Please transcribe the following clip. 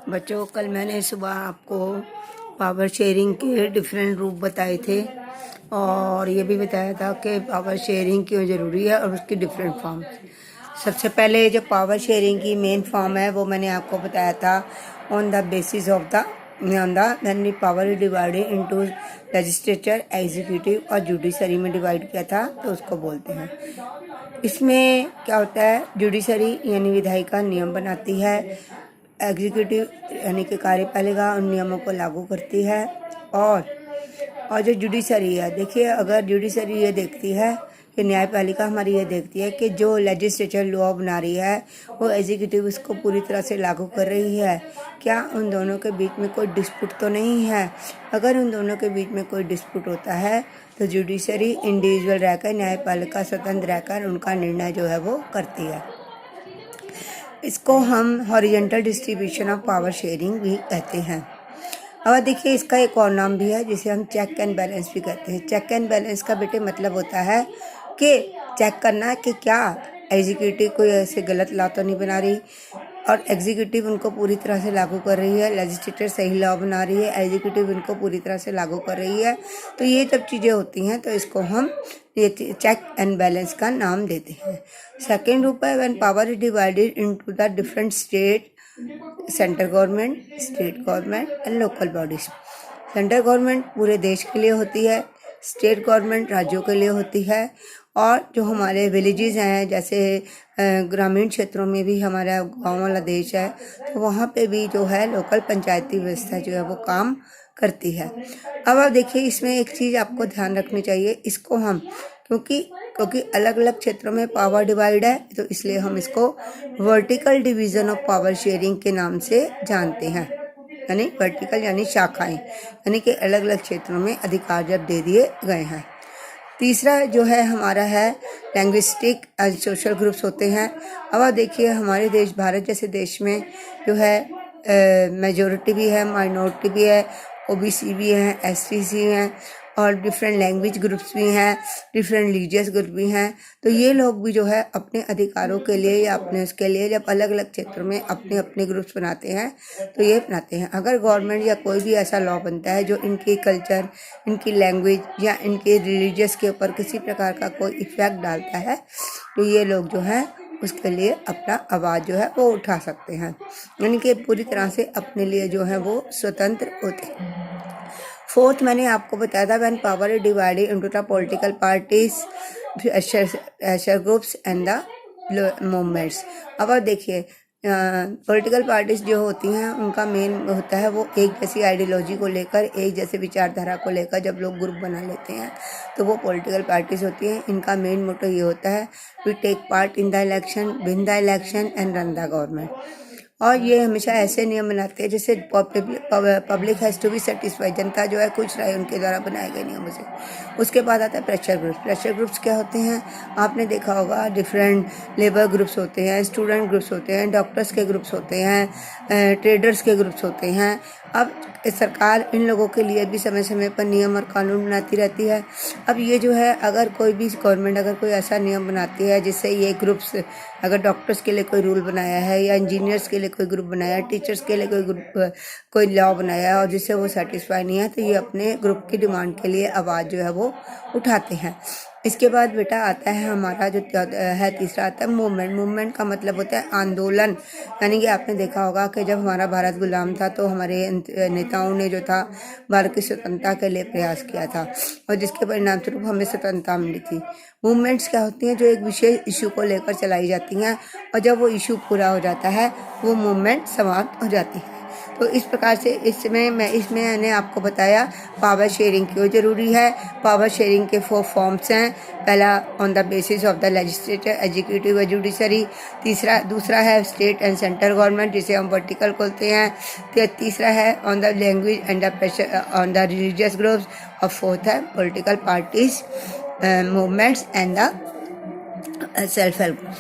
बच्चों, कल मैंने सुबह आपको पावर शेयरिंग के डिफरेंट रूप बताए थे और ये भी बताया था कि पावर शेयरिंग क्यों ज़रूरी है और उसकी डिफरेंट फॉर्म। सबसे पहले जो पावर शेयरिंग की मेन फॉर्म है वो मैंने आपको बताया था on the basis of the मैंने power divided into legislature, executive और जुडिशरी में डिवाइड किया था, तो उसको बोलते हैं। इसमें क्या होता है, जुडिशरी यानी विधायिका नियम बनाती है, एग्जीक्यूटिव यानी कि कार्यपालिका उन नियमों को लागू करती है और जो जुडिशरी है, देखिए अगर जुडिशरी ये देखती है कि न्यायपालिका हमारी ये देखती है कि जो लेजिस्लेचर लॉ बना रही है वो एग्जीक्यूटिव उसको पूरी तरह से लागू कर रही है, क्या उन दोनों के बीच में कोई डिस्प्यूट तो नहीं है। अगर उन दोनों के बीच में कोई डिस्प्यूट होता है तो जुडिशरी इंडिविजुअल रहकर, न्यायपालिका स्वतंत्र रहकर उनका निर्णय जो है वो करती है। इसको हम horizontal distribution of power sharing भी कहते हैं। और देखिए इसका एक और नाम भी है जिसे हम चेक एंड बैलेंस भी कहते हैं। चेक एंड बैलेंस का बेटे मतलब होता है कि चेक करना कि क्या एग्जीक्यूटिव कोई ऐसे गलत लॉ तो नहीं बना रही और एग्जीक्यूटिव उनको पूरी तरह से लागू कर रही है, लेजिस्लेचर सही लॉ बना रही है, एग्जीक्यूटिव इनको पूरी तरह से लागू कर रही है। तो ये जब चीज़ें होती हैं तो इसको हम ये चेक एंड बैलेंस का नाम देते हैं। सेकेंड रूप है when power is divided into the different state, central government, state government and local bodies. Central government पूरे देश के लिए होती है, स्टेट गवर्नमेंट राज्यों के लिए होती है और जो हमारे विलेजेस हैं, जैसे ग्रामीण क्षेत्रों में भी हमारा गांव वाला देश है, तो वहाँ पे भी जो है लोकल पंचायती व्यवस्था जो है वो काम करती है। अब आप देखिए इसमें एक चीज़ आपको ध्यान रखनी चाहिए, इसको हम क्योंकि अलग अलग क्षेत्रों में पावर डिवाइड है तो इसलिए हम इसको vertical division of power sharing के नाम से जानते हैं। यानी वर्टिकल यानी शाखाएं, यानी कि अलग अलग क्षेत्रों में अधिकार जब दे दिए गए हैं। तीसरा जो है हमारा है लैंग्विस्टिक एंड सोशल ग्रुप्स होते हैं। अब आप देखिए हमारे देश भारत जैसे देश में जो है मेजॉरिटी भी है, माइनॉरिटी भी है, ओबीसी भी हैं, एसटीसी हैं और डिफरेंट लैंग्वेज ग्रुप्स भी हैं, डिफरेंट रिलीजियस ग्रुप भी हैं। तो ये लोग भी जो है अपने अधिकारों के लिए या अपने उसके लिए जब अलग अलग क्षेत्रों में अपने अपने ग्रुप्स बनाते हैं तो ये बनाते हैं। अगर गवर्नमेंट या कोई भी ऐसा लॉ बनता है जो इनकी कल्चर, इनकी लैंग्वेज या इनके रिलीजियस के ऊपर किसी प्रकार का कोई इफेक्ट डालता है तो ये लोग जो है उसके लिए अपना आवाज़ जो है वो उठा सकते हैं, यानी कि पूरी तरह से अपने लिए जो है वो स्वतंत्र होते हैं। फोर्थ मैंने आपको बताया था when power is divided into the political parties, social groups and the movements. अब आप देखिए पॉलिटिकल पार्टीज जो होती हैं उनका मेन होता है वो एक जैसी आइडियोलॉजी को लेकर, एक जैसे विचारधारा को लेकर जब लोग ग्रुप बना लेते हैं तो वो पॉलिटिकल पार्टीज होती हैं। इनका मेन मोटो ये होता है we take part in the election, win the election and run the government. और ये हमेशा ऐसे नियम बनाते हैं जिससे public has to be satisfied, जनता जो है खुश रहे उनके द्वारा बनाए गए नियमों से। उसके बाद आता है प्रेशर ग्रुप्स। प्रेशर ग्रुप्स क्या होते हैं, आपने देखा होगा डिफरेंट लेबर ग्रुप्स होते हैं, स्टूडेंट ग्रुप्स होते हैं, डॉक्टर्स के ग्रुप्स होते हैं, ट्रेडर्स के ग्रुप्स होते हैं। अब सरकार इन लोगों के लिए भी समय समय पर नियम और कानून बनाती रहती है। अब ये जो है अगर कोई भी गवर्नमेंट अगर कोई ऐसा नियम बनाती है जिससे ये ग्रुप्स, अगर डॉक्टर्स के लिए कोई रूल बनाया है या इंजीनियर्स के लिए कोई ग्रुप बनाया है, टीचर्स के लिए कोई ग्रुप, कोई लॉ बनाया है और जिससे वो सेटिस्फाई नहीं है तो ये अपने ग्रुप की डिमांड के लिए आवाज़ जो है वो उठाते हैं। इसके बाद बेटा आता है हमारा जो है तीसरा आता है मूवमेंट। मूवमेंट का मतलब होता है आंदोलन, यानी कि आपने देखा होगा कि जब हमारा भारत गुलाम था तो हमारे नेताओं ने जो था भारत की स्वतंत्रता के लिए प्रयास किया था और जिसके परिणाम स्वरूप हमें स्वतंत्रता मिली थी। मूवमेंट्स क्या होती हैं, जो एक विशेष इशू को लेकर चलाई जाती हैं और जब वो इशू पूरा हो जाता है वो मूवमेंट समाप्त हो जाती है। तो इस प्रकार से इसमें मैंने आपको बताया पावर शेयरिंग क्यों ज़रूरी है। पावर शेयरिंग के 4 फॉर्म्स हैं। पहला on the basis of the legislature, executive व जुडिशरी। दूसरा है स्टेट एंड सेंट्रल गवर्नमेंट जिसे हम वर्टिकल बोलते हैं। तीसरा है on the language and the pressure on the religious groups और फोर्थ है political parties, movements and the self help groups.